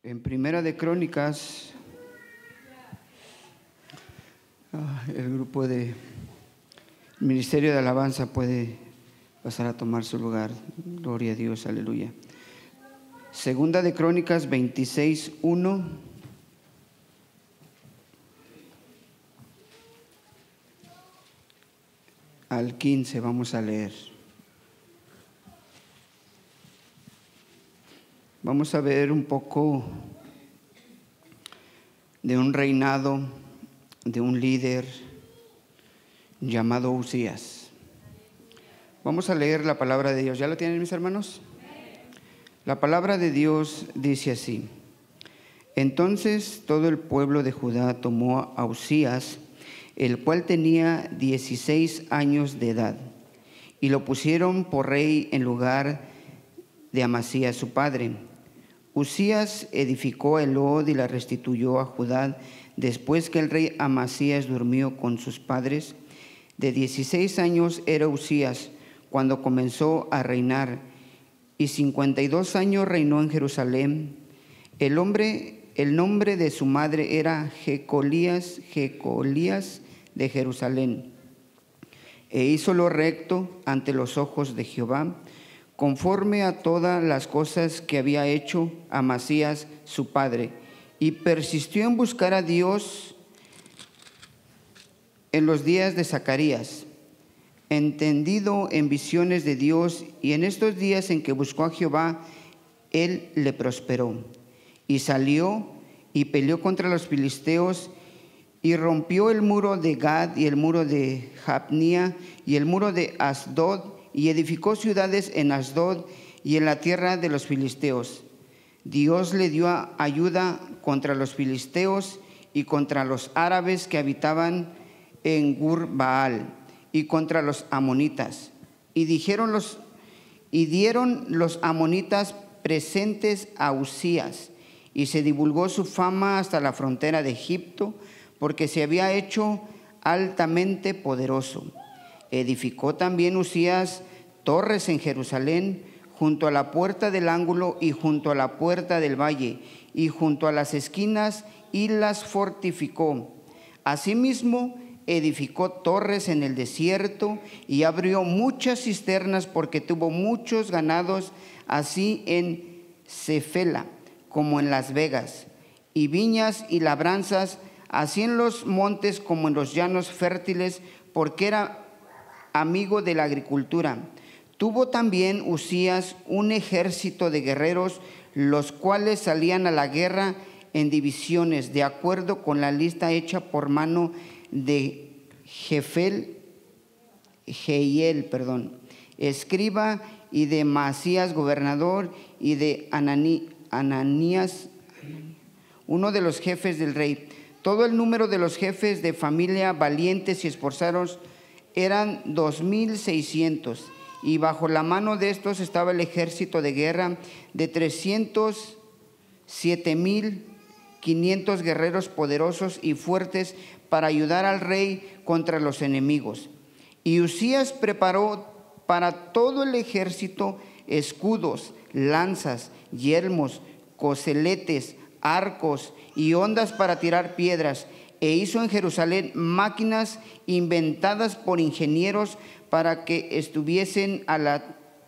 En Primera de Crónicas, el grupo de Ministerio de Alabanza puede pasar a tomar su lugar. Gloria a Dios, aleluya. Segunda de Crónicas 26:1 al 15 vamos a leer. Vamos a ver un poco de un reinado de un líder llamado Uzías. Vamos a leer la palabra de Dios. ¿Ya la tienen, mis hermanos? La palabra de Dios dice así: Entonces todo el pueblo de Judá tomó a Uzías, el cual tenía 16 años de edad, y lo pusieron por rey en lugar de Amasías su padre. Uzías edificó Elod y la restituyó a Judá después que el rey Amasías durmió con sus padres. De 16 años era Uzías cuando comenzó a reinar, y 52 años reinó en Jerusalén. El nombre de su madre era Jecolías de Jerusalén. E hizo lo recto ante los ojos de Jehová, conforme a todas las cosas que había hecho Amasías su padre, y persistió en buscar a Dios en los días de Zacarías, entendido en visiones de Dios, y en estos días en que buscó a Jehová, él le prosperó. Y salió y peleó contra los filisteos, y rompió el muro de Gad y el muro de Jabnía y el muro de Asdod, y edificó ciudades en Asdod y en la tierra de los filisteos. Dios le dio ayuda contra los filisteos y contra los árabes que habitaban en Gur-Baal y contra los amonitas. Y dieron los amonitas presentes a Uzías, y se divulgó su fama hasta la frontera de Egipto, porque se había hecho altamente poderoso. Edificó también Uzías torres en Jerusalén, junto a la puerta del ángulo y junto a la puerta del valle, y junto a las esquinas, y las fortificó. Asimismo, edificó torres en el desierto y abrió muchas cisternas, porque tuvo muchos ganados, así en Cefela como en Las Vegas, y viñas y labranzas, así en los montes como en los llanos fértiles, porque era amigo de la agricultura. Tuvo también Uzías un ejército de guerreros, los cuales salían a la guerra en divisiones, de acuerdo con la lista hecha por mano de Jehiel, escriba, y de Maasías, gobernador, y de Ananías, uno de los jefes del rey. Todo el número de los jefes de familia valientes y esforzados eran 2,600, y bajo la mano de estos estaba el ejército de guerra de 307,500 guerreros poderosos y fuertes para ayudar al rey contra los enemigos. Y Uzías preparó para todo el ejército escudos, lanzas, yelmos, coseletes, arcos y hondas para tirar piedras, e hizo en Jerusalén máquinas inventadas por ingenieros para que estuviesen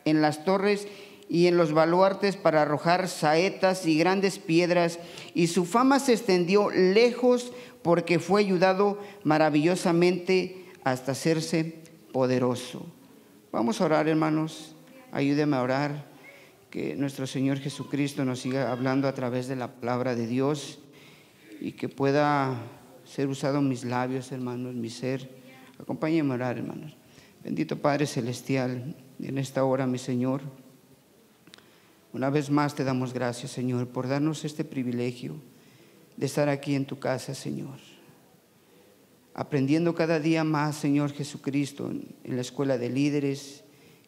en las torres y en los baluartes para arrojar saetas y grandes piedras, y su fama se extendió lejos, porque fue ayudado maravillosamente hasta hacerse poderoso. Vamos a orar, hermanos. Ayúdenme a orar, que nuestro Señor Jesucristo nos siga hablando a través de la palabra de Dios, y que pueda ser usado mis labios, hermanos, mi ser. Acompáñenme a orar, hermanos. Bendito Padre Celestial, en esta hora, mi Señor, una vez más te damos gracias, Señor, por darnos este privilegio de estar aquí en tu casa, Señor, aprendiendo cada día más, Señor Jesucristo, en la escuela de líderes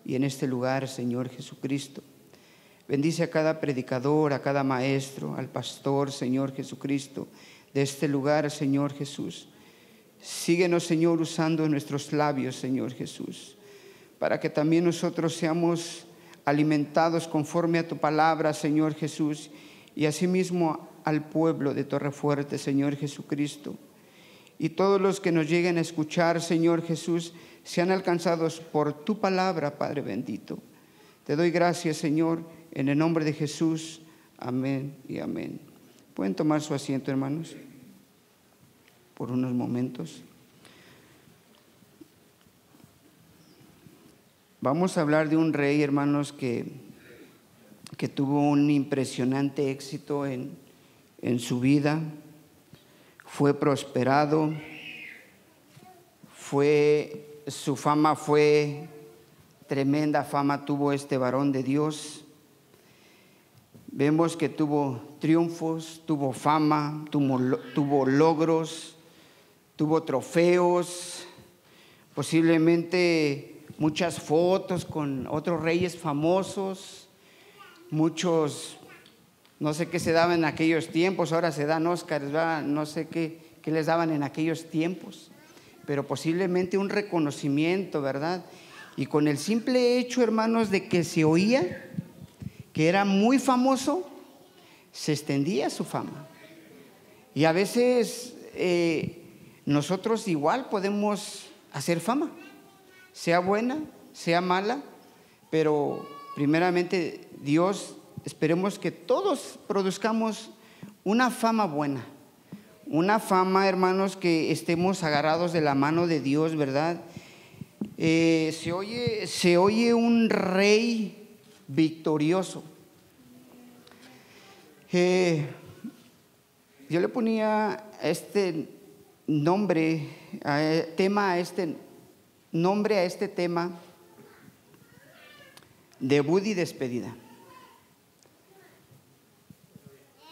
y en este lugar, Señor Jesucristo. Bendice a cada predicador, a cada maestro, al pastor, Señor Jesucristo, de este lugar, Señor Jesús. Síguenos, Señor, usando nuestros labios, Señor Jesús, para que también nosotros seamos alimentados conforme a tu palabra, Señor Jesús, y asimismo al pueblo de Torrefuerte, Señor Jesucristo. Y todos los que nos lleguen a escuchar, Señor Jesús, sean alcanzados por tu palabra, Padre bendito. Te doy gracias, Señor, en el nombre de Jesús. Amén y amén. ¿Pueden tomar su asiento, hermanos? Por unos momentos. Vamos a hablar de un rey, hermanos, que tuvo un impresionante éxito en su vida. Fue prosperado, su fama fue tremenda fama, tuvo este varón de Dios. Vemos que tuvo triunfos, tuvo fama, tuvo logros, tuvo trofeos, posiblemente muchas fotos con otros reyes famosos, muchos, no sé qué se daba en aquellos tiempos, ahora se dan Óscares, ¿verdad? No sé qué les daban en aquellos tiempos, pero posiblemente un reconocimiento, ¿verdad? Y con el simple hecho, hermanos, de que se oía que era muy famoso, se extendía su fama. Y a veces nosotros igual podemos hacer fama, sea buena, sea mala, pero primeramente Dios, esperemos que todos produzcamos una fama buena, una fama, hermanos, que estemos agarrados de la mano de Dios, ¿verdad? Se oye un rey victorioso. Yo le ponía este nombre a este tema, debut y despedida.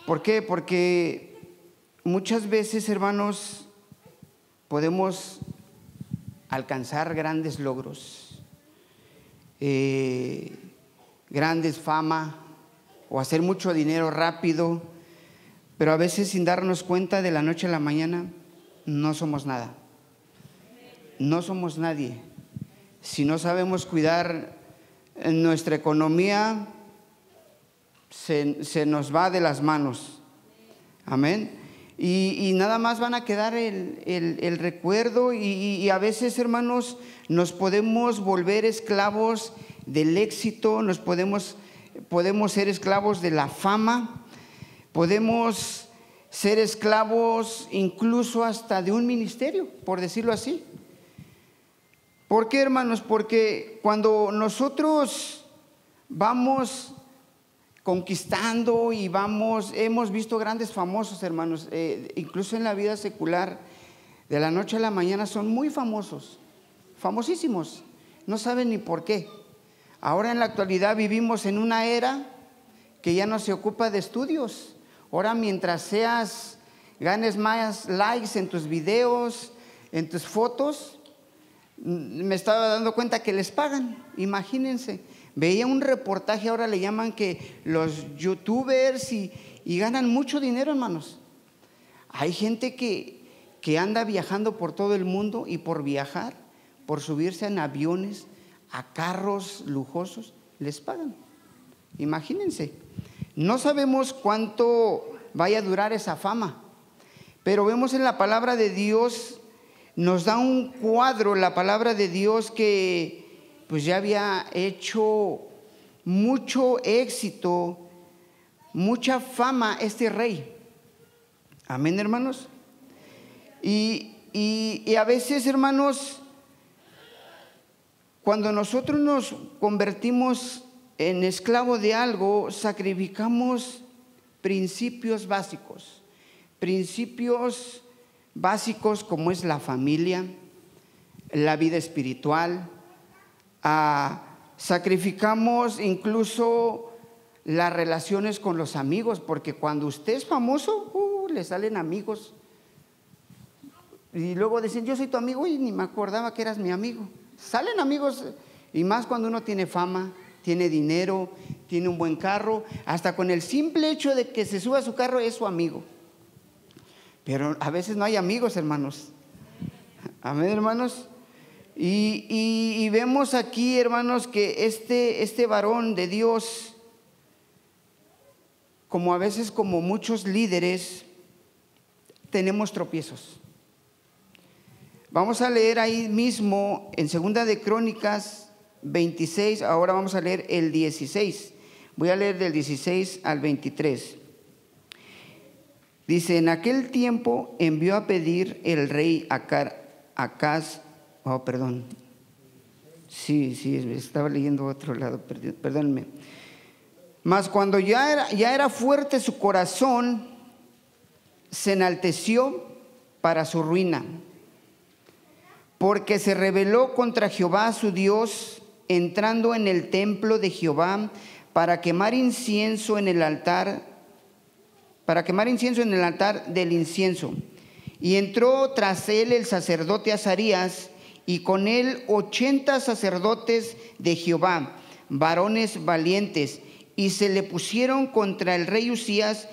¿Por qué? Porque muchas veces, hermanos, podemos alcanzar grandes logros, grandes fama o hacer mucho dinero rápido, pero a veces sin darnos cuenta, de la noche a la mañana no somos nada, no somos nadie. Si no sabemos cuidar nuestra economía, se nos va de las manos. Amén. Y nada más van a quedar el recuerdo, y a veces, hermanos, nos podemos volver esclavos del éxito, podemos ser esclavos de la fama, podemos ser esclavos incluso hasta de un ministerio, por decirlo así. ¿Por qué, hermanos? Porque cuando nosotros vamos conquistando y hemos visto grandes famosos, hermanos, incluso en la vida secular, de la noche a la mañana son muy famosos, famosísimos, no saben ni por qué. Ahora en la actualidad vivimos en una era que ya no se ocupa de estudios. Ahora, mientras ganes más likes en tus videos, en tus fotos, me estaba dando cuenta que les pagan. Imagínense, veía un reportaje, ahora le llaman que los youtubers, y ganan mucho dinero, hermanos. Hay gente que anda viajando por todo el mundo, y por viajar, por subirse en aviones, a carros lujosos, les pagan. Imagínense. No sabemos cuánto vaya a durar esa fama, pero vemos en la palabra de Dios, nos da un cuadro la palabra de Dios, que pues ya había hecho mucho éxito, mucha fama este rey. Amén, hermanos. Y a veces, hermanos, cuando nosotros nos convertimos en esclavo de algo, sacrificamos principios básicos como es la familia, la vida espiritual. Sacrificamos incluso las relaciones con los amigos, porque cuando usted es famoso, le salen amigos, y luego dicen: yo soy tu amigo, y ni me acordaba que eras mi amigo. Salen amigos, y más cuando uno tiene fama, tiene dinero, tiene un buen carro, hasta con el simple hecho de que se suba a su carro es su amigo. Pero a veces no hay amigos, hermanos. Amén, hermanos. Y vemos aquí, hermanos, que este varón de Dios como a veces, como muchos líderes, tenemos tropiezos. Vamos a leer ahí mismo en Segunda de Crónicas 26, ahora vamos a leer el 16. Voy a leer del 16 al 23. Dice: en aquel tiempo envió a pedir el rey Acaz, estaba leyendo otro lado, perdónenme. Mas cuando ya era fuerte su corazón, se enalteció para su ruina, porque se rebeló contra Jehová su Dios, entrando en el templo de Jehová para quemar incienso en el altar del incienso. Y entró tras él el sacerdote Azarías, y con él 80 sacerdotes de Jehová, varones valientes, y se le pusieron contra el rey Usías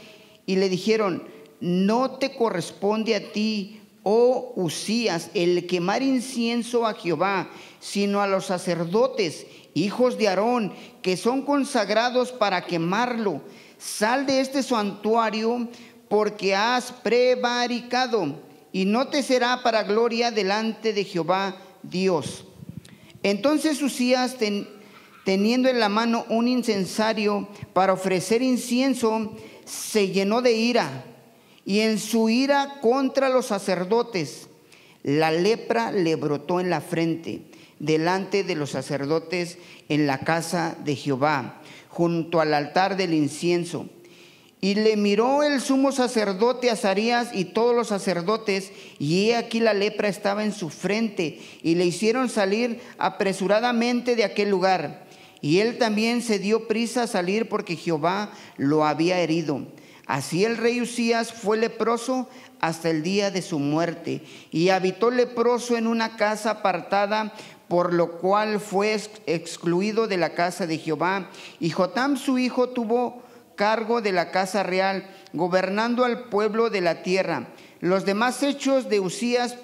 y le dijeron: no te corresponde a ti, oh Usías, el quemar incienso a Jehová, sino a los sacerdotes, hijos de Aarón, que son consagrados para quemarlo. Sal de este santuario, porque has prevaricado, y no te será para gloria delante de Jehová Dios. Entonces Usías, teniendo en la mano un incensario para ofrecer incienso, se llenó de ira, y en su ira contra los sacerdotes, la lepra le brotó en la frente, delante de los sacerdotes en la casa de Jehová, junto al altar del incienso. Y le miró el sumo sacerdote Azarías y todos los sacerdotes, y he aquí la lepra estaba en su frente, y le hicieron salir apresuradamente de aquel lugar. Y él también se dio prisa a salir, porque Jehová lo había herido. Así el rey Usías fue leproso hasta el día de su muerte, y habitó leproso en una casa apartada, por lo cual fue excluido de la casa de Jehová. Y Jotam su hijo tuvo cargo de la casa real, gobernando al pueblo de la tierra. Los demás hechos de Usías,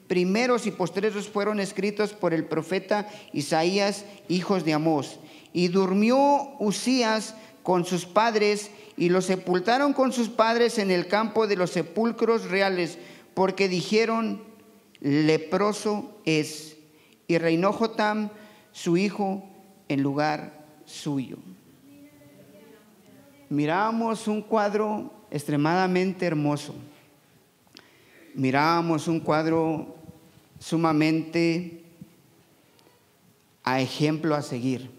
primeros y postreros, fueron escritos por el profeta Isaías, hijos de Amós. Y durmió Usías con sus padres, y lo sepultaron con sus padres en el campo de los sepulcros reales, porque dijeron: leproso es. Y reinó Jotam su hijo en lugar suyo. Mirábamos un cuadro extremadamente hermoso. Mirábamos un cuadro sumamente a ejemplo a seguir,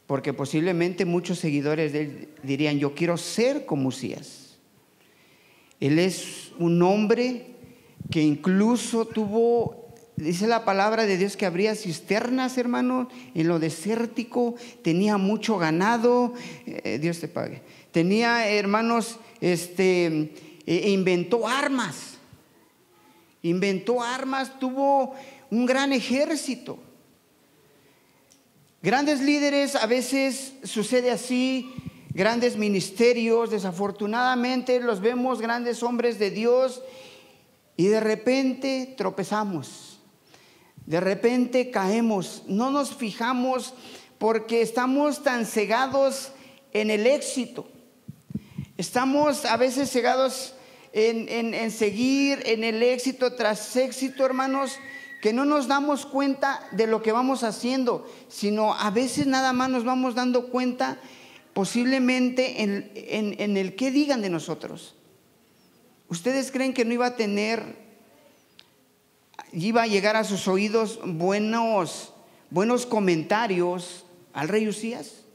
porque posiblemente muchos seguidores de él dirían: yo quiero ser como Usías. Él es un hombre que incluso tuvo, dice la palabra de Dios, que habría cisternas, hermano, en lo desértico. Tenía mucho ganado, Dios te pague. Tenía, hermanos, inventó armas, tuvo un gran ejército. Grandes líderes, a veces sucede así, grandes ministerios, desafortunadamente los vemos, grandes hombres de Dios, y de repente tropezamos, de repente caemos, no nos fijamos porque estamos tan cegados en el éxito. Estamos a veces cegados en seguir en el éxito tras éxito, hermanos, que no nos damos cuenta de lo que vamos haciendo, sino a veces nada más nos vamos dando cuenta posiblemente en el qué digan de nosotros. ¿Ustedes creen que no iba a llegar a sus oídos buenos comentarios al rey Usías?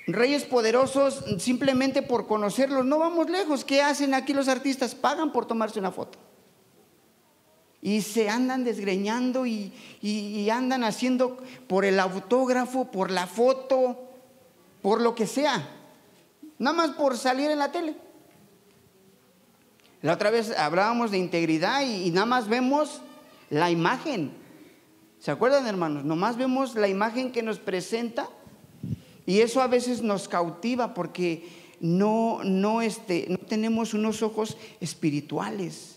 Reyes poderosos, simplemente por conocerlos, no vamos lejos. ¿Qué hacen aquí los artistas? Pagan por tomarse una foto. Y se andan desgreñando y andan haciendo por el autógrafo, por la foto, por lo que sea, nada más por salir en la tele. La otra vez hablábamos de integridad y nada más vemos la imagen. ¿Se acuerdan, hermanos? Nomás vemos la imagen que nos presenta, y eso a veces nos cautiva porque no tenemos unos ojos espirituales.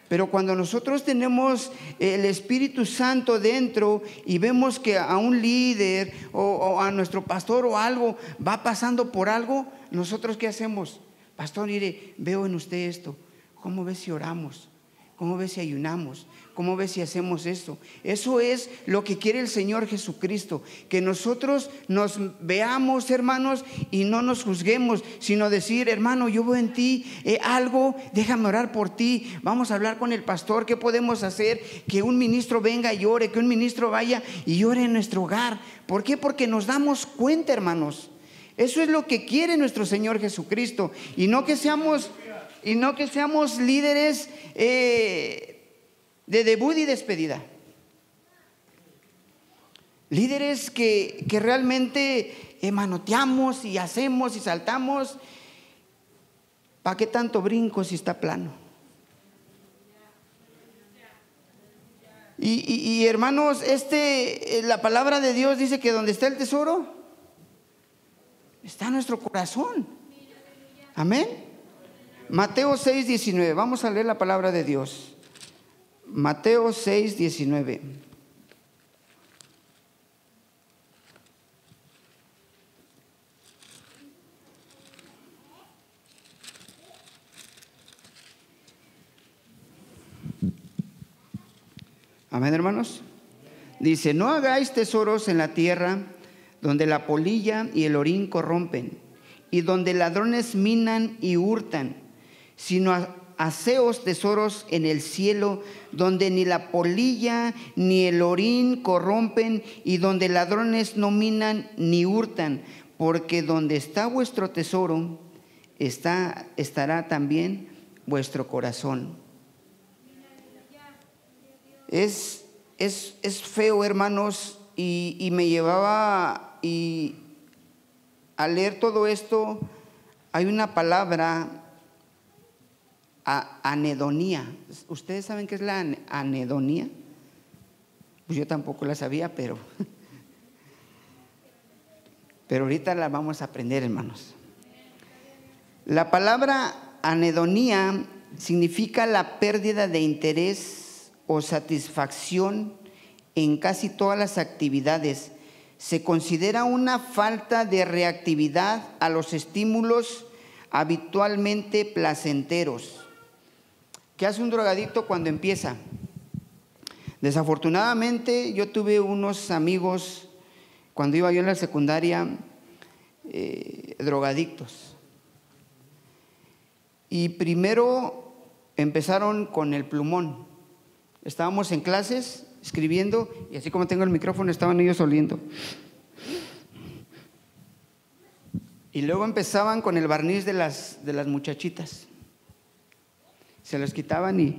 Pero cuando nosotros tenemos el Espíritu Santo dentro y vemos que a un líder o a nuestro pastor o algo va pasando por algo, nosotros ¿qué hacemos? Pastor, mire, veo en usted esto. ¿Cómo ves si oramos? ¿Cómo ves si ayunamos? ¿Cómo ves si hacemos esto? Eso es lo que quiere el Señor Jesucristo, que nosotros nos veamos, hermanos, y no nos juzguemos, sino decir: hermano, yo veo en ti algo, déjame orar por ti, vamos a hablar con el pastor, ¿qué podemos hacer? Que un ministro venga y ore, que un ministro vaya y ore en nuestro hogar. ¿Por qué? Porque nos damos cuenta, hermanos. Eso es lo que quiere nuestro Señor Jesucristo, y no que seamos líderes de debut y despedida. Líderes que realmente manoteamos y hacemos y saltamos. ¿Para qué tanto brinco si está plano? Y hermanos, la palabra de Dios dice que donde está el tesoro, está nuestro corazón. Amén. Mateo 6:19. Vamos a leer la palabra de Dios. Mateo 6:19. Amén, hermanos. Dice: no hagáis tesoros en la tierra, donde la polilla y el orín corrompen, y donde ladrones minan y hurtan, sino haceos tesoros en el cielo, donde ni la polilla ni el orín corrompen, y donde ladrones no minan ni hurtan, porque donde está vuestro tesoro, estará también vuestro corazón. Es feo, hermanos, y me llevaba a leer todo esto. Hay una palabra, anhedonía. ¿Ustedes saben qué es la anhedonía? Pues yo tampoco la sabía, pero ahorita la vamos a aprender, hermanos. La palabra anhedonía significa la pérdida de interés o satisfacción en casi todas las actividades. Se considera una falta de reactividad a los estímulos habitualmente placenteros. ¿Qué hace un drogadicto cuando empieza? Desafortunadamente, yo tuve unos amigos cuando iba yo en la secundaria, drogadictos. Y primero empezaron con el plumón. Estábamos en clases escribiendo, y así como tengo el micrófono, estaban ellos oliendo. Y luego empezaban con el barniz de las muchachitas. Se los quitaban y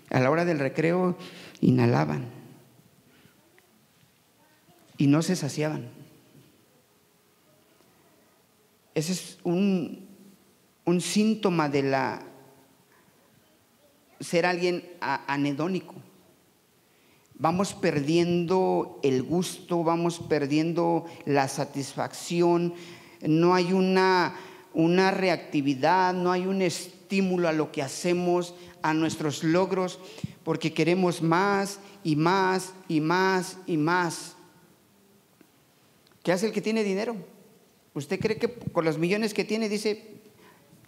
a la hora del recreo inhalaban. Y no se saciaban. Ese es un síntoma de ser alguien anhedónico. Vamos perdiendo el gusto, vamos perdiendo la satisfacción. No hay una reactividad, no hay un estímulo a lo que hacemos, a nuestros logros, porque queremos más y más y más y más. ¿Qué hace el que tiene dinero? ¿Usted cree que con los millones que tiene dice: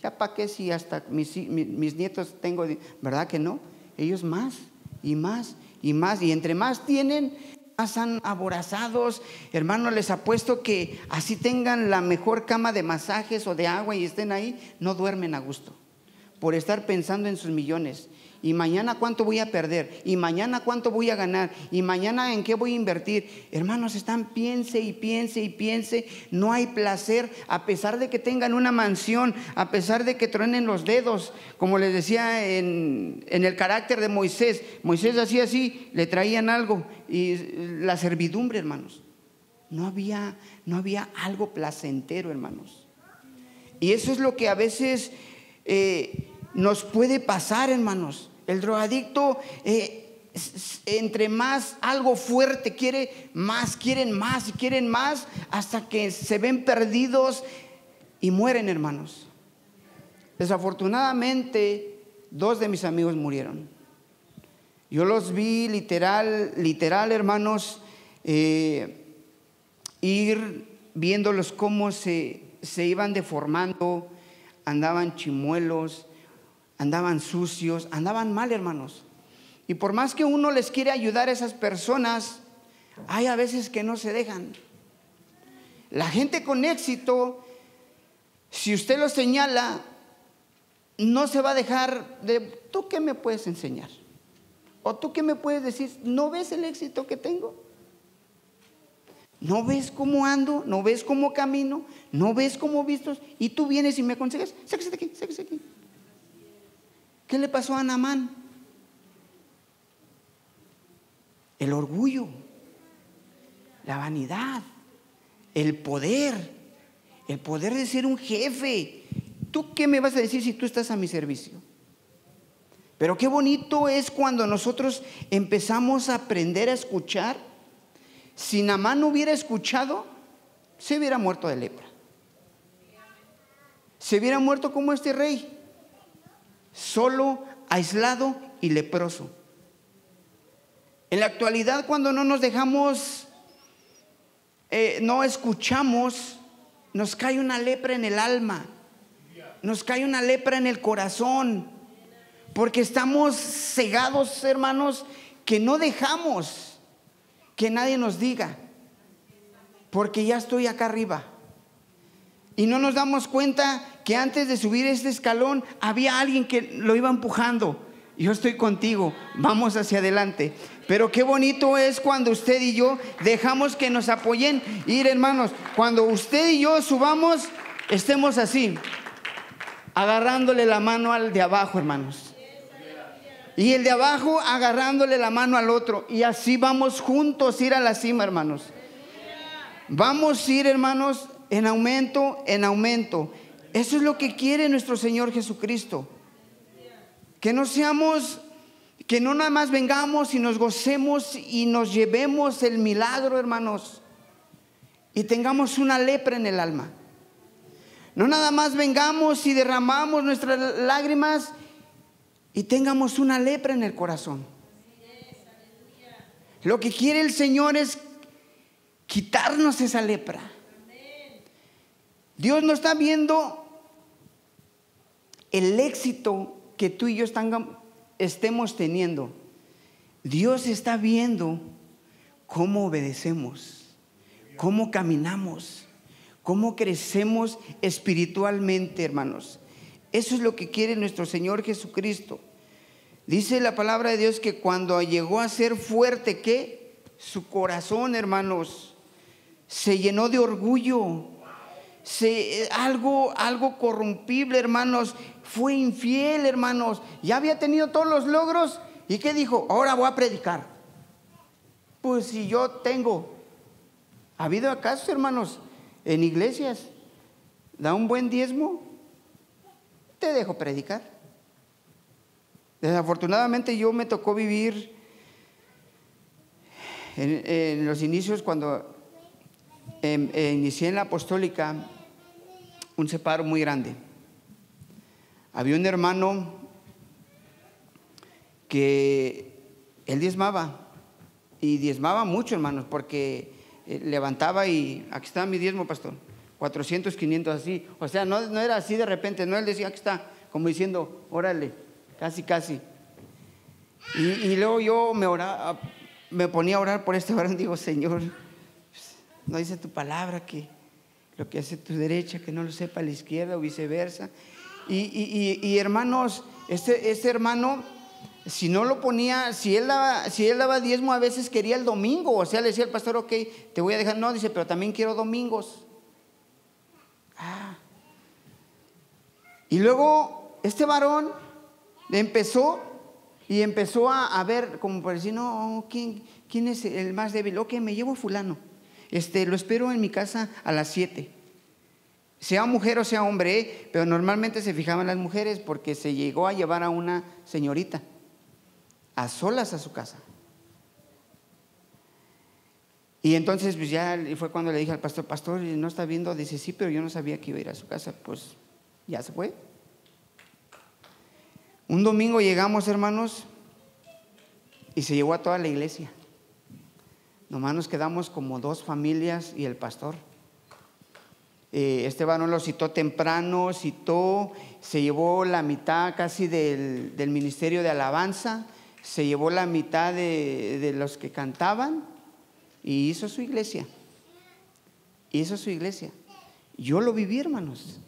ya para qué si hasta mis nietos tengo? ¿Verdad que no? Ellos más y más y más, y entre más tienen, más están aborazados. Hermano, les apuesto que así tengan la mejor cama de masajes o de agua y estén ahí, no duermen a gusto por estar pensando en sus millones. Y mañana cuánto voy a perder, y mañana cuánto voy a ganar, y mañana en qué voy a invertir. Hermanos, están piense y piense y piense. No hay placer, a pesar de que tengan una mansión, a pesar de que truenen los dedos. Como les decía en el carácter de Moisés. Moisés hacía así, le traían algo, y la servidumbre, hermanos. No había algo placentero, hermanos. Y eso es lo que a veces nos puede pasar, hermanos. El drogadicto, entre más algo fuerte quieren más y quieren más, hasta que se ven perdidos y mueren, hermanos. Desafortunadamente, 2 de mis amigos murieron. Yo los vi literal, hermanos, ir viéndolos cómo se iban deformando, andaban chimuelos, andaban sucios, andaban mal, hermanos. Y por más que uno les quiere ayudar a esas personas, hay a veces que no se dejan. La gente con éxito, si usted lo señala, no se va a dejar de, ¿tú qué me puedes enseñar? ¿O tú qué me puedes decir? ¿No ves el éxito que tengo? ¿No ves cómo ando? ¿No ves cómo camino? ¿No ves cómo visto? Y tú vienes y me aconsejas, sáquese de aquí, sáquese de aquí. ¿Qué le pasó a Naamán? El orgullo, la vanidad, el poder de ser un jefe. ¿Tú qué me vas a decir si tú estás a mi servicio? Pero qué bonito es cuando nosotros empezamos a aprender a escuchar. Si Naamán no hubiera escuchado, se hubiera muerto de lepra. Se hubiera muerto como este rey, solo, aislado y leproso. En la actualidad, cuando no nos dejamos, no escuchamos, nos cae una lepra en el alma, nos cae una lepra en el corazón, porque estamos cegados, hermanos, que no dejamos que nadie nos diga, porque ya estoy acá arriba. Y no nos damos cuenta que antes de subir este escalón había alguien que lo iba empujando. Yo estoy contigo, vamos hacia adelante. Pero qué bonito es cuando usted y yo dejamos que nos apoyen. Ir, hermanos, cuando usted y yo subamos, estemos así, agarrándole la mano al de abajo, hermanos. Y el de abajo agarrándole la mano al otro. Y así vamos juntos a ir a la cima, hermanos. Vamos a ir, hermanos, en aumento, en aumento. Eso es lo que quiere nuestro Señor Jesucristo. Que no seamos, que no nada más vengamos y nos gocemos y nos llevemos el milagro, hermanos, y tengamos una lepra en el alma. No nada más vengamos y derramamos nuestras lágrimas y tengamos una lepra en el corazón. Lo que quiere el Señor es quitarnos esa lepra. Dios no está viendo el éxito que tú y yo estemos teniendo. Dios está viendo cómo obedecemos, cómo caminamos, cómo crecemos espiritualmente, hermanos. Eso es lo que quiere nuestro Señor Jesucristo. Dice la palabra de Dios que cuando llegó a ser fuerte, ¿qué? Su corazón, hermanos, se llenó de orgullo. Algo corrompible, hermanos. Fue infiel, hermanos. Ya había tenido todos los logros. ¿Y qué dijo? Ahora voy a predicar. Pues si yo tengo. ¿Ha habido acaso, hermanos, en iglesias? Da un buen diezmo, te dejo predicar. Desafortunadamente yo me tocó vivir en los inicios, cuando inicié en la apostólica, un separo muy grande. Había un hermano que él diezmaba, y diezmaba mucho, hermanos, porque levantaba y aquí está mi diezmo, pastor, 400, 500 así. O sea, no era así de repente, no, él decía aquí está, como diciendo, órale, casi. Y luego yo me ponía a orar por este varón. Digo, Señor, no dice tu palabra que lo que hace tu derecha, que no lo sepa la izquierda, o viceversa. Y hermanos, este hermano, si no lo ponía, si él daba diezmo, a veces quería el domingo. O sea, le decía al pastor, ok, te voy a dejar. No, dice, pero también quiero domingos. Y luego este varón empezó a ver, como por decir, no, ¿quién es el más débil? Ok, me llevo a fulano, lo espero en mi casa a las 7, sea mujer o sea hombre, pero normalmente se fijaban las mujeres, porque se llegó a llevar a una señorita a solas a su casa. Y entonces pues ya fue cuando le dije al pastor, ¿no está viendo? Dice, sí, pero yo no sabía que iba a ir a su casa. Pues ya se fue. Un domingo llegamos, hermanos, y se llevó a toda la iglesia. Nomás nos quedamos como 2 familias y el pastor. Este varón lo citó temprano, se llevó la mitad casi del ministerio de alabanza, se llevó la mitad de los que cantaban y hizo su iglesia. Yo lo viví, hermanos.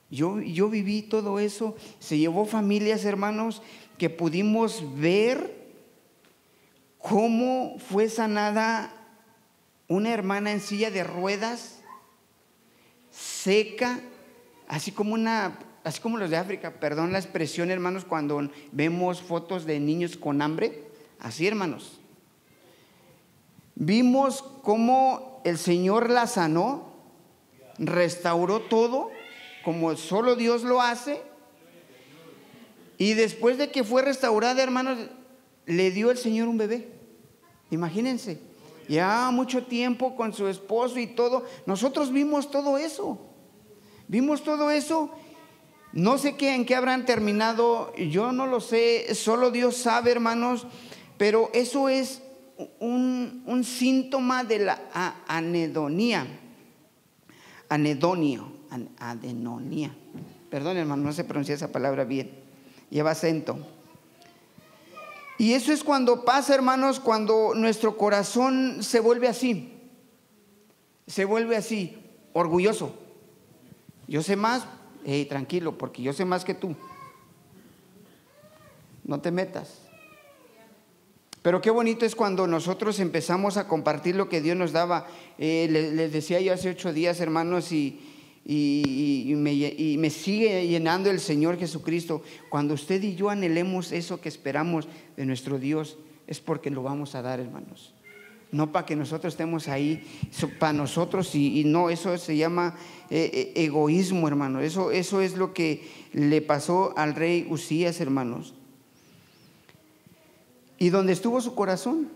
Yo viví todo eso. Se llevó familias, hermanos, que pudimos ver cómo fue sanada una hermana en silla de ruedas, seca, así como los de África, perdón la expresión, hermanos, cuando vemos fotos de niños con hambre, así, hermanos. Vimos cómo el Señor la sanó, restauró todo, como solo Dios lo hace, y después de que fue restaurada, hermanos, le dio el Señor un bebé. Imagínense, ya mucho tiempo con su esposo y todo. Nosotros vimos todo eso. No sé en qué habrán terminado, yo no lo sé, solo Dios sabe, hermanos, pero eso es un síntoma de la anedonia. Perdón, hermano, no se pronuncia esa palabra bien, lleva acento. Y eso es cuando pasa, hermanos, cuando nuestro corazón se vuelve así, orgulloso. Yo sé más, tranquilo, porque yo sé más que tú. No te metas. Pero qué bonito es cuando nosotros empezamos a compartir lo que Dios nos daba. Les decía yo hace 8 días, hermanos, y me sigue llenando el Señor Jesucristo. Cuando usted y yo anhelemos eso que esperamos de nuestro Dios, es porque lo vamos a dar, hermanos. No para que nosotros estemos ahí, para nosotros, y no, eso se llama egoísmo, hermano. Eso es lo que le pasó al rey Usías, hermanos. Y donde estuvo su corazón,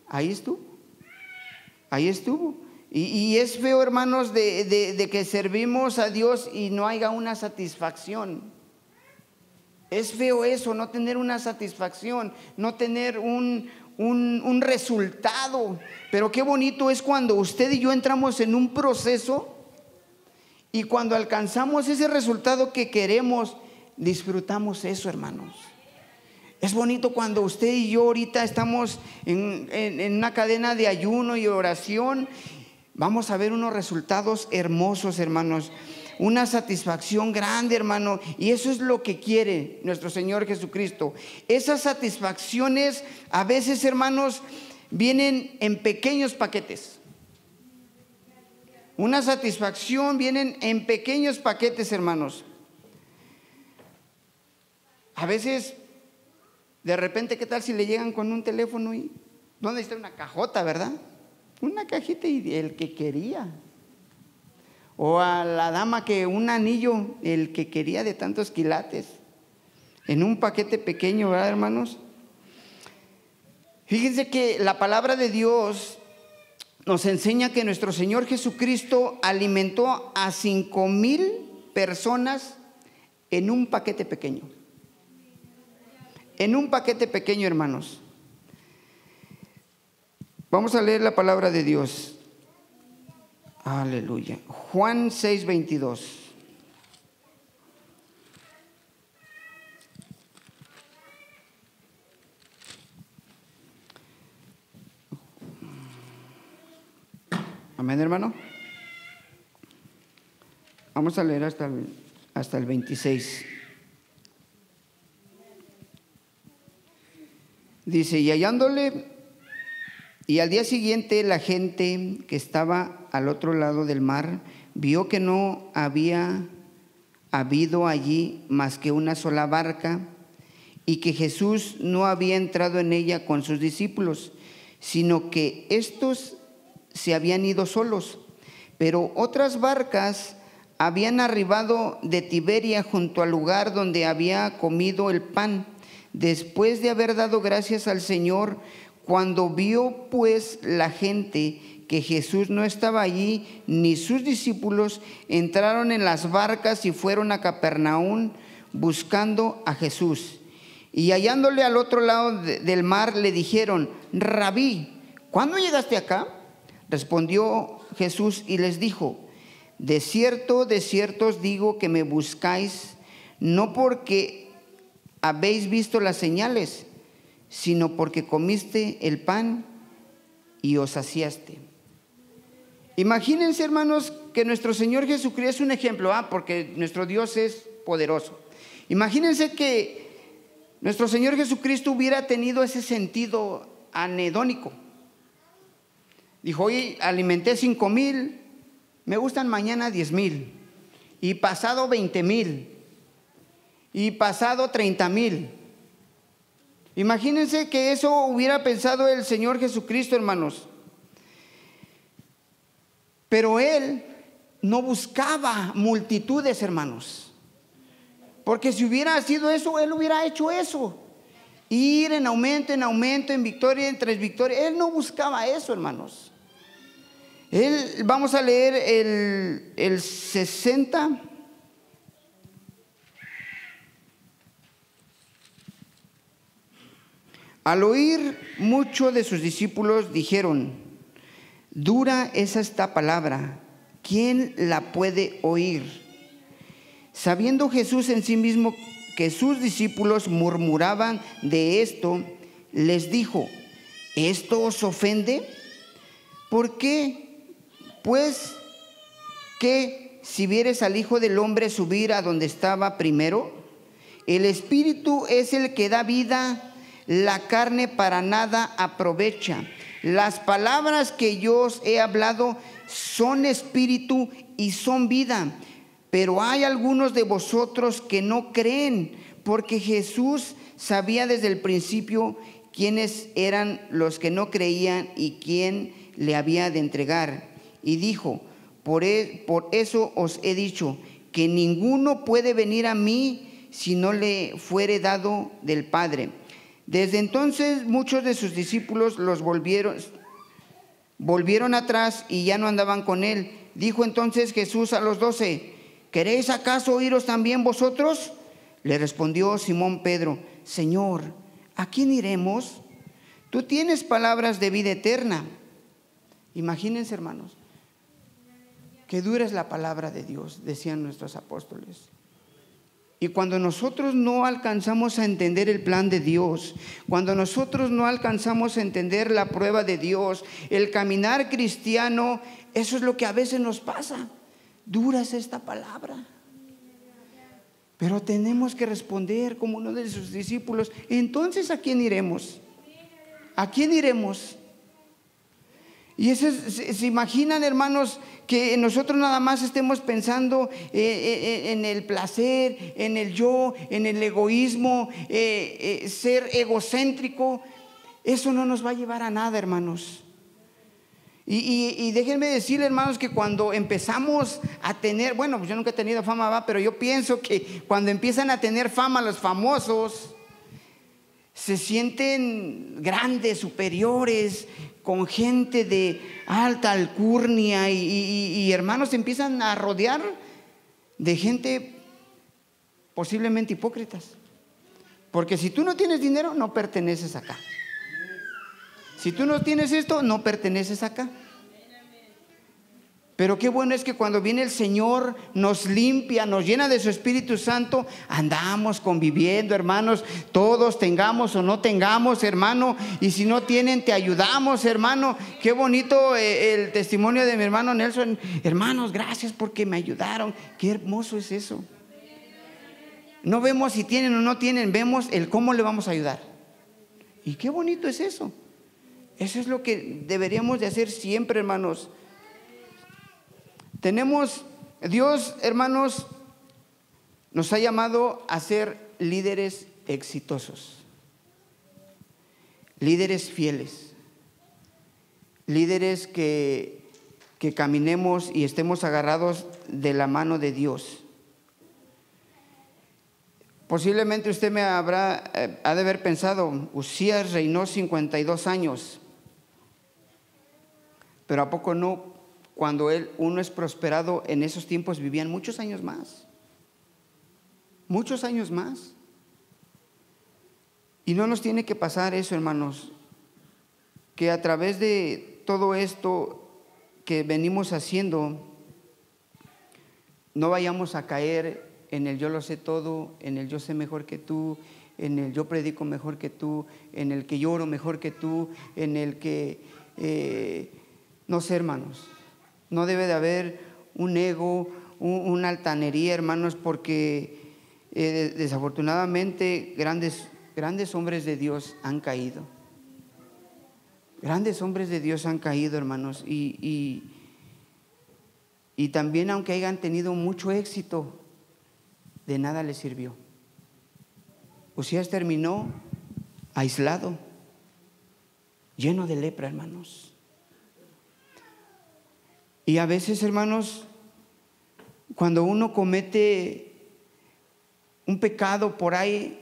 ahí estuvo. Y es feo, hermanos, de que servimos a Dios y no haya una satisfacción. Es feo eso, no tener una satisfacción, no tener un resultado. Pero qué bonito es cuando usted y yo entramos en un proceso y cuando alcanzamos ese resultado que queremos, disfrutamos eso, hermanos. Es bonito cuando usted y yo ahorita estamos en una cadena de ayuno y oración. Vamos a ver unos resultados hermosos, hermanos. Una satisfacción grande, hermano. Y eso es lo que quiere nuestro Señor Jesucristo. Esas satisfacciones a veces, hermanos, vienen en pequeños paquetes. Una satisfacción vienen en pequeños paquetes, hermanos. A veces, de repente, ¿qué tal si le llegan con un teléfono y ¿dónde está una cajota, verdad? Una cajita y el que quería. O a la dama que un anillo, el que quería de tantos quilates, en un paquete pequeño, ¿verdad, hermanos? Fíjense que la palabra de Dios nos enseña que nuestro Señor Jesucristo alimentó a 5,000 personas en un paquete pequeño. En un paquete pequeño, hermanos. Vamos a leer la palabra de Dios. Aleluya. Juan 6:22. Amén, hermano. Vamos a leer hasta el 26. Dice, y hallándole, y al día siguiente la gente que estaba al otro lado del mar vio que no había habido allí más que una sola barca y que Jesús no había entrado en ella con sus discípulos, sino que estos se habían ido solos. Pero otras barcas habían arribado de Tiberia junto al lugar donde había comido el pan, después de haber dado gracias al Señor. Cuando vio pues la gente que Jesús no estaba allí, ni sus discípulos, entraron en las barcas y fueron a Capernaum buscando a Jesús. Y hallándole al otro lado del mar, le dijeron: Rabí, ¿cuándo llegaste acá? Respondió Jesús y les dijo: de cierto os digo que me buscáis, no porque habéis visto las señales, sino porque comiste el pan y os saciaste. Imagínense, hermanos, que nuestro Señor Jesucristo es un ejemplo, porque nuestro Dios es poderoso. Imagínense que nuestro Señor Jesucristo hubiera tenido ese sentido anedónico. Dijo: hoy alimenté 5,000, me gustan mañana 10,000, y pasado 20,000, y pasado 30,000. Imagínense que eso hubiera pensado el Señor Jesucristo, hermanos. Pero Él no buscaba multitudes, hermanos, porque si hubiera sido eso, Él hubiera hecho eso, ir en aumento, en victoria, en tras victoria. Él no buscaba eso, hermanos. Vamos a leer el 60. Al oír muchos de sus discípulos dijeron: dura es esta palabra, ¿quién la puede oír? Sabiendo Jesús en sí mismo que sus discípulos murmuraban de esto, les dijo: ¿esto os ofende? ¿Por qué? Pues que si vieres al Hijo del Hombre subir a donde estaba primero, el Espíritu es el que da vida, la carne para nada aprovecha. Las palabras que yo os he hablado son espíritu y son vida, pero hay algunos de vosotros que no creen, porque Jesús sabía desde el principio quiénes eran los que no creían y quién le había de entregar. Y dijo: por eso os he dicho que ninguno puede venir a mí si no le fuere dado del Padre. Desde entonces muchos de sus discípulos los volvieron atrás y ya no andaban con él. Dijo entonces Jesús a los 12: ¿queréis acaso iros también vosotros? Le respondió Simón Pedro: Señor, ¿a quién iremos? Tú tienes palabras de vida eterna. Imagínense, hermanos, que dura es la palabra de Dios, decían nuestros apóstoles. Y cuando nosotros no alcanzamos a entender el plan de Dios, cuando nosotros no alcanzamos a entender la prueba de Dios, el caminar cristiano, eso es lo que a veces nos pasa. Dura es esta palabra. Pero tenemos que responder como uno de sus discípulos: entonces, ¿a quién iremos? ¿A quién iremos? Y se imaginan, hermanos, que nosotros nada más estemos pensando en el placer, en el yo, en el egoísmo, ser egocéntrico. Eso no nos va a llevar a nada, hermanos. Y déjenme decirles, hermanos, que cuando empezamos a tener, bueno, pues yo nunca he tenido fama, pero yo pienso que cuando empiezan a tener fama los famosos, se sienten grandes, superiores, con gente de alta alcurnia, y hermanos, se empiezan a rodear de gente posiblemente hipócritas. Porque si tú no tienes dinero, no perteneces acá. Si tú no tienes esto, no perteneces acá. Pero qué bueno es que cuando viene el Señor, nos limpia, nos llena de su Espíritu Santo, andamos conviviendo, hermanos, todos tengamos o no tengamos, hermano, y si no tienen, te ayudamos, hermano. Qué bonito el testimonio de mi hermano Nelson. Hermanos, gracias porque me ayudaron. Qué hermoso es eso. No vemos si tienen o no tienen, vemos el cómo le vamos a ayudar. Y qué bonito es eso. Eso es lo que deberíamos de hacer siempre, hermanos. Dios, hermanos, nos ha llamado a ser líderes exitosos, líderes fieles, líderes que caminemos y estemos agarrados de la mano de Dios. Posiblemente usted ha de haber pensado: Uzías reinó 52 años, pero ¿a poco no? Cuando uno es prosperado en esos tiempos, vivían muchos años más. Muchos años más. Y no nos tiene que pasar eso, hermanos, que a través de todo esto que venimos haciendo, no vayamos a caer en el yo lo sé todo, en el yo sé mejor que tú, en el yo predico mejor que tú, en el que lloro mejor que tú, en el que, no sé, hermanos, no debe de haber un ego, una altanería, hermanos, porque desafortunadamente grandes hombres de Dios han caído. Grandes hombres de Dios han caído, hermanos, y también, aunque hayan tenido mucho éxito, de nada les sirvió. Usías terminó aislado, lleno de lepra, hermanos. Y a veces, hermanos, cuando uno comete un pecado por ahí,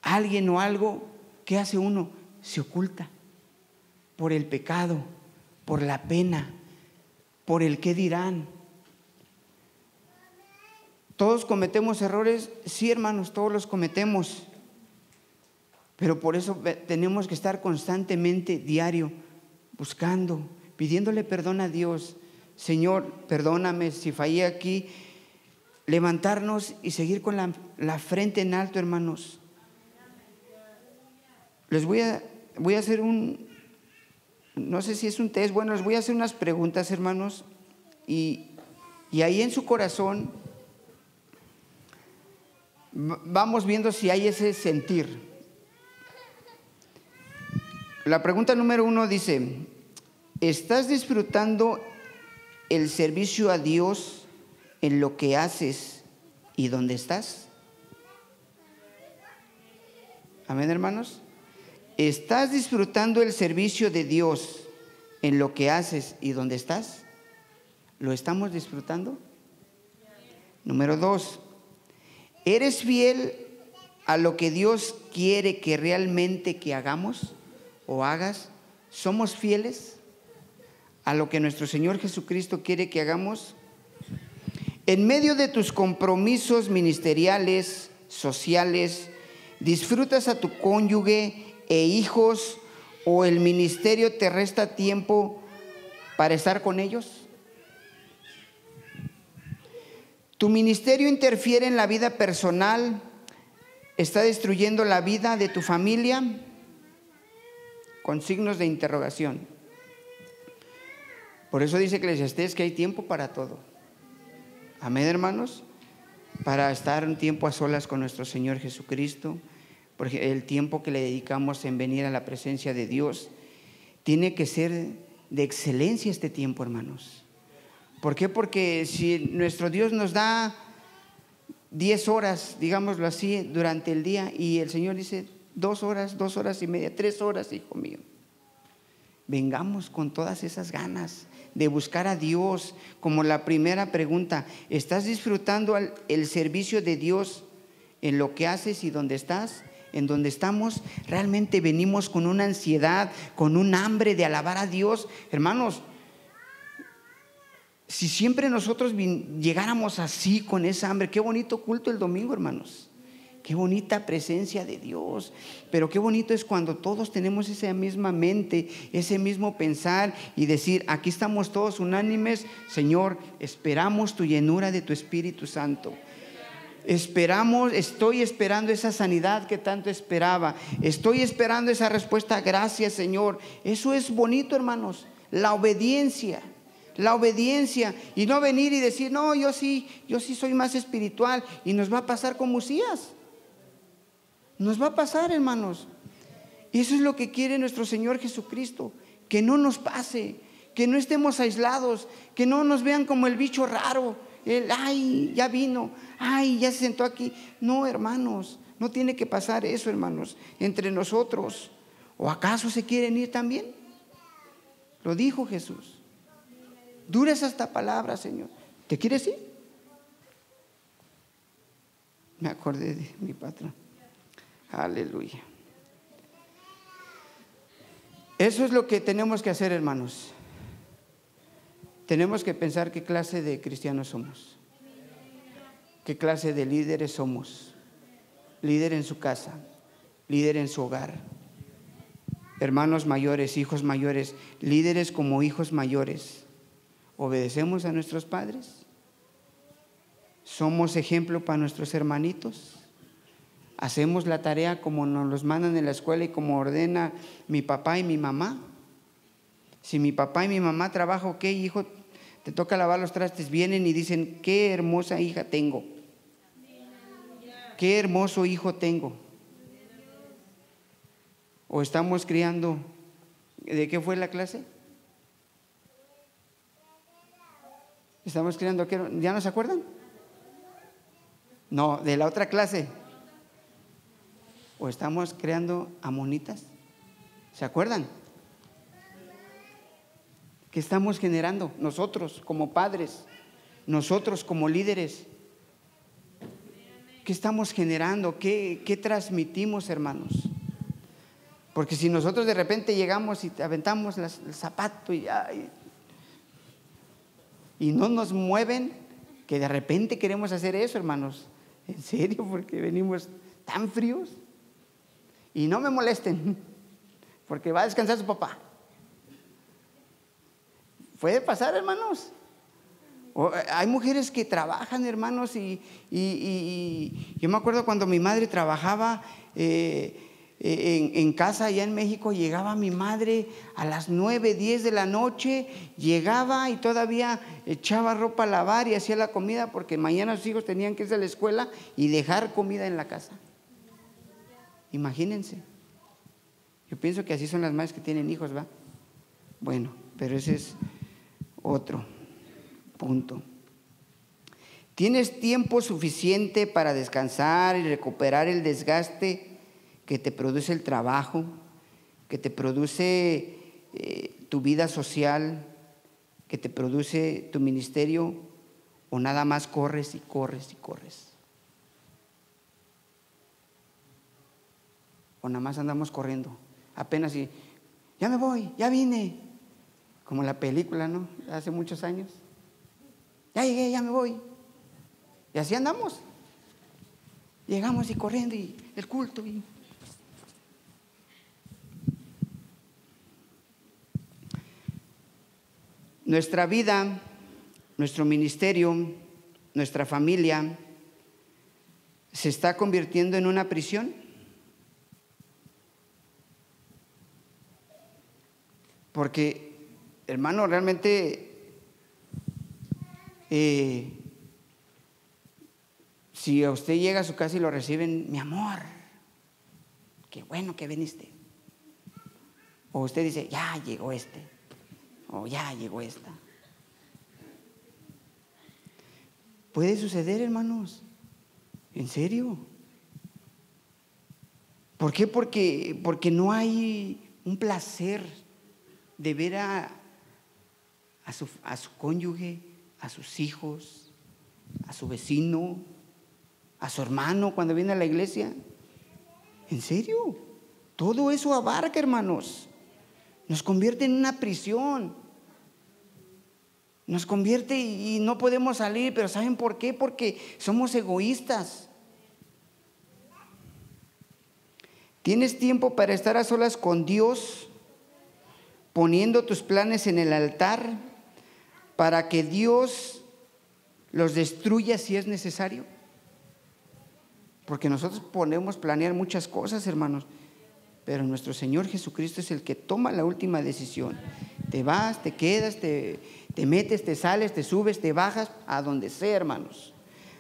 alguien o algo, ¿qué hace uno? Se oculta por el pecado, por la pena, por el qué dirán. Todos cometemos errores, sí, hermanos, todos los cometemos, pero por eso tenemos que estar constantemente, diario, buscando, pidiéndole perdón a Dios. Señor, perdóname si fallé aquí. Levantarnos y seguir con la frente en alto, hermanos. Les voy a hacer no sé si es un test, bueno, les voy a hacer unas preguntas, hermanos, y ahí en su corazón vamos viendo si hay ese sentir. La pregunta número 1 dice: ¿estás disfrutando el servicio a Dios en lo que haces y dónde estás? Amén, hermanos. ¿Estás disfrutando el servicio de Dios en lo que haces y dónde estás? ¿Lo estamos disfrutando? Número 2, ¿eres fiel a lo que Dios quiere que realmente que hagamos o hagas? ¿Somos fieles a lo que nuestro Señor Jesucristo quiere que hagamos? En medio de tus compromisos ministeriales, sociales, ¿disfrutas a tu cónyuge e hijos, o el ministerio te resta tiempo para estar con ellos? ¿Tu ministerio interfiere en la vida personal? ¿Está destruyendo la vida de tu familia? Con signos de interrogación. Por eso dice Eclesiastés que hay tiempo para todo. Amén, hermanos. Para estar un tiempo a solas con nuestro Señor Jesucristo, porque el tiempo que le dedicamos en venir a la presencia de Dios tiene que ser de excelencia este tiempo, hermanos. ¿Por qué? Porque si nuestro Dios nos da 10 horas, digámoslo así, durante el día, y el Señor dice 2 horas, 2 horas y media, 3 horas, hijo mío, vengamos con todas esas ganas de buscar a Dios. Como la primera pregunta: ¿estás disfrutando el servicio de Dios en lo que haces y dónde estás? En donde estamos, realmente venimos con una ansiedad, con un hambre de alabar a Dios. Hermanos, si siempre nosotros llegáramos así, con esa hambre, qué bonito culto el domingo, hermanos. Qué bonita presencia de Dios. Pero qué bonito es cuando todos tenemos esa misma mente, ese mismo pensar, y decir: aquí estamos todos unánimes. Señor, esperamos tu llenura de tu Espíritu Santo. Estoy esperando esa sanidad que tanto esperaba. Estoy esperando esa respuesta. Gracias, Señor. Eso es bonito, hermanos. La obediencia. Y no venir y decir: no, yo sí soy más espiritual. Y nos va a pasar como Usías. Nos va a pasar, hermanos. Y eso es lo que quiere nuestro Señor Jesucristo. Que no nos pase, que no estemos aislados, que no nos vean como el bicho raro. Ay, ya vino, ay, ya se sentó aquí. No, hermanos, no tiene que pasar eso, hermanos, entre nosotros. ¿O acaso se quieren ir también? Lo dijo Jesús. Dura es esta palabra, Señor. ¿Te quieres ir? Me acordé de mi patrón. Aleluya. Eso es lo que tenemos que hacer, hermanos. Tenemos que pensar qué clase de cristianos somos, qué clase de líderes somos. Líder en su casa, líder en su hogar. Hermanos mayores, hijos mayores, líderes como hijos mayores. ¿Obedecemos a nuestros padres? ¿Somos ejemplo para nuestros hermanitos? ¿Hacemos la tarea como nos los mandan en la escuela y como ordena mi papá y mi mamá? Si mi papá y mi mamá trabajan, ok, hijo, te toca lavar los trastes, vienen y dicen, qué hermosa hija tengo, qué hermoso hijo tengo. ¿O estamos criando? ¿De qué fue la clase? ¿Estamos criando? ¿Ya no se acuerdan? No, de la otra clase. ¿O estamos creando a monitas? ¿Se acuerdan? ¿Qué estamos generando nosotros como padres? Nosotros como líderes. ¿Qué estamos generando? ¿Qué transmitimos, hermanos? Porque si nosotros de repente llegamos y aventamos el zapato y no nos mueven, que de repente queremos hacer eso, hermanos. ¿En serio? Porque venimos tan fríos. Y no me molesten, porque va a descansar su papá. Puede pasar, hermanos. Hay mujeres que trabajan, hermanos, y yo me acuerdo cuando mi madre trabajaba en casa allá en México, llegaba mi madre a las 9, 10 de la noche, llegaba y todavía echaba ropa a lavar y hacía la comida, porque mañana sus hijos tenían que irse a la escuela y dejar comida en la casa. Imagínense. Yo pienso que así son las madres que tienen hijos, ¿va? Bueno, pero ese es otro punto. ¿Tienes tiempo suficiente para descansar y recuperar el desgaste que te produce el trabajo, que te produce tu vida social, que te produce tu ministerio, o nada más corres y corres y corres? O nada más andamos corriendo, apenas y ya me voy, ya vine, como la película, ¿no? Hace muchos años. Ya llegué, ya me voy. Y así andamos. Llegamos y corriendo y el culto. Nuestra vida, nuestro ministerio, nuestra familia se está convirtiendo en una prisión. Porque, hermano, realmente si a usted llega a su casa y lo reciben, mi amor, qué bueno que viniste. O usted dice, ya llegó este, o ya llegó esta. Puede suceder, hermanos. ¿En serio? ¿Por qué? Porque no hay un placer de ver a su cónyuge, a sus hijos, a su vecino, a su hermano cuando viene a la iglesia. ¿En serio? Todo eso abarca, hermanos. Nos convierte en una prisión. Nos convierte y no podemos salir, pero ¿saben por qué? Porque somos egoístas. ¿Tienes tiempo para estar a solas con Dios, poniendo tus planes en el altar para que Dios los destruya si es necesario? Porque nosotros podemos planear muchas cosas, hermanos, pero nuestro Señor Jesucristo es el que toma la última decisión. Te vas, te quedas, te metes, te sales, te subes, te bajas, a donde sea, hermanos,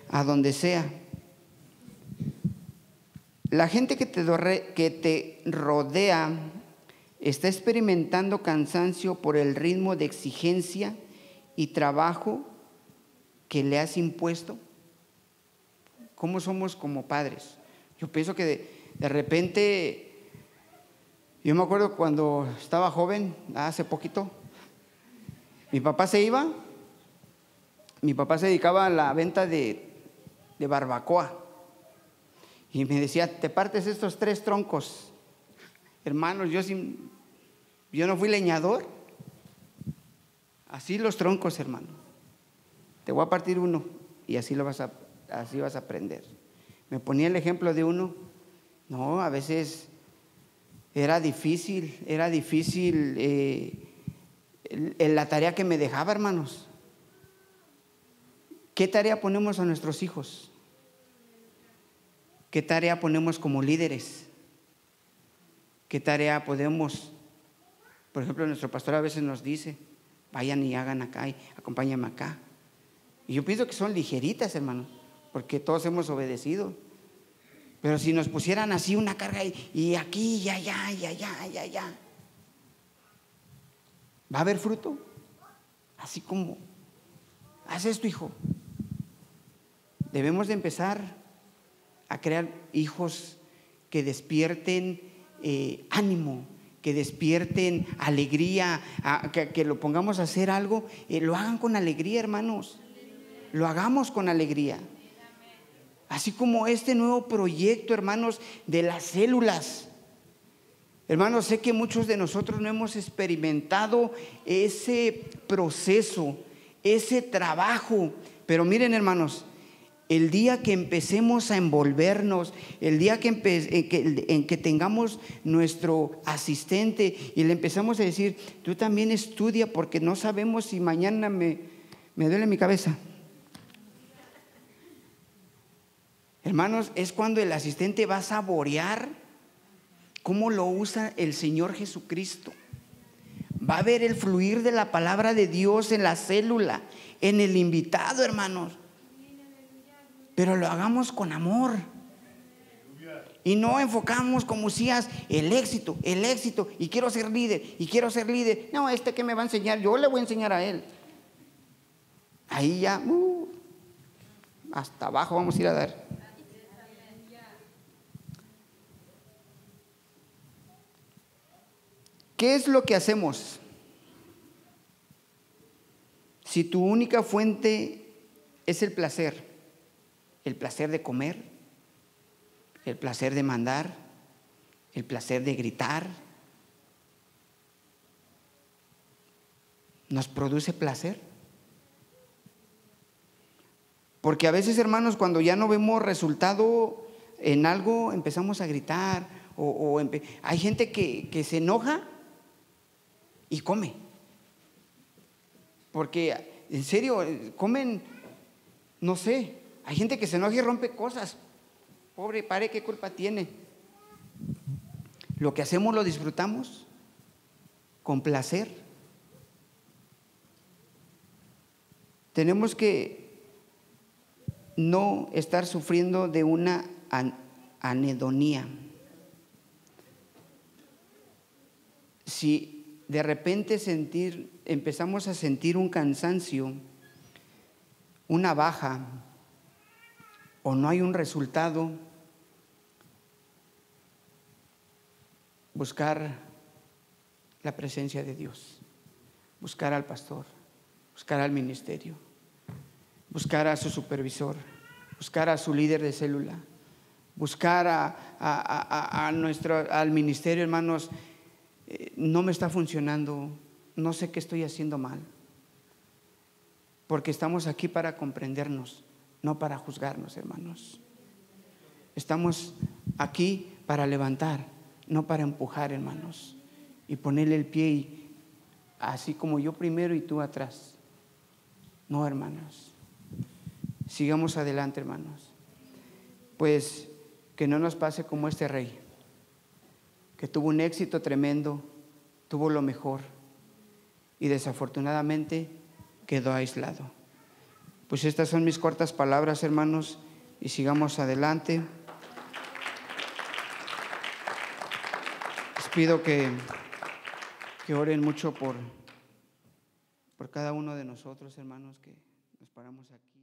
a donde sea. La gente que te rodea está experimentando cansancio por el ritmo de exigencia y trabajo que le has impuesto. ¿Cómo somos como padres? Yo pienso que de repente, yo me acuerdo cuando estaba joven, hace poquito, mi papá se iba, mi papá se dedicaba a la venta de barbacoa y me decía, te partes estos 3 troncos. Hermanos, yo no fui leñador. Así los troncos, hermano. Te voy a partir uno y así vas a aprender. Me ponía el ejemplo de uno No, a veces era difícil la tarea que me dejaba, hermanos. ¿Qué tarea ponemos a nuestros hijos? ¿Qué tarea ponemos como líderes? ¿Qué tarea podemos? Por ejemplo, nuestro pastor a veces nos dice: vayan y hagan acá y acompáñame acá. Y yo pienso que son ligeritas, hermanos, porque todos hemos obedecido. Pero si nos pusieran así una carga y aquí y allá y allá y allá, ¿va a haber fruto? Así como, haz esto, hijo. Debemos de empezar a crear hijos que despierten ánimo, que despierten alegría, que lo pongamos a hacer algo, lo hagan con alegría, hermanos. Lo hagamos con alegría. Así como este nuevo proyecto, hermanos, de las células. Hermanos, sé que muchos de nosotros no hemos experimentado ese proceso, ese trabajo, pero miren, hermanos, el día que empecemos a envolvernos, el día en que tengamos nuestro asistente y le empezamos a decir: tú también estudia, porque no sabemos si mañana me duele mi cabeza. Hermanos, es cuando el asistente va a saborear cómo lo usa el Señor Jesucristo. Va a ver el fluir de la palabra de Dios en la célula, en el invitado, hermanos. Pero lo hagamos con amor. Y no enfocamos como Usías el éxito, y quiero ser líder, No, que me va a enseñar, yo le voy a enseñar a él. Ahí ya, hasta abajo vamos a ir a dar. ¿Qué es lo que hacemos? Si tu única fuente es el placer de comer, el placer de mandar, el placer de gritar, ¿nos produce placer? Porque a veces, hermanos, cuando ya no vemos resultado en algo, empezamos a gritar hay gente que se enoja y come. Porque en serio, comen, no sé, hay gente que se enoja y rompe cosas. Pobre padre, ¿qué culpa tiene? Lo que hacemos lo disfrutamos con placer. Tenemos que no estar sufriendo de una anhedonía. Si de repente empezamos a sentir un cansancio, una baja, o no hay un resultado, buscar la presencia de Dios, buscar al pastor, buscar al ministerio, buscar a su supervisor, buscar a su líder de célula, buscar al ministerio, hermanos. No me está funcionando, no sé qué estoy haciendo mal, porque estamos aquí para comprendernos, no para juzgarnos, hermanos. Estamos aquí para levantar, no para empujar, hermanos, y ponerle el pie así como yo primero y tú atrás. No, hermanos, sigamos adelante, hermanos. Pues que no nos pase como este rey, que tuvo un éxito tremendo, tuvo lo mejor y desafortunadamente quedó aislado. Pues estas son mis cortas palabras, hermanos, y sigamos adelante. Les pido que oren mucho por cada uno de nosotros, hermanos, que nos paramos aquí.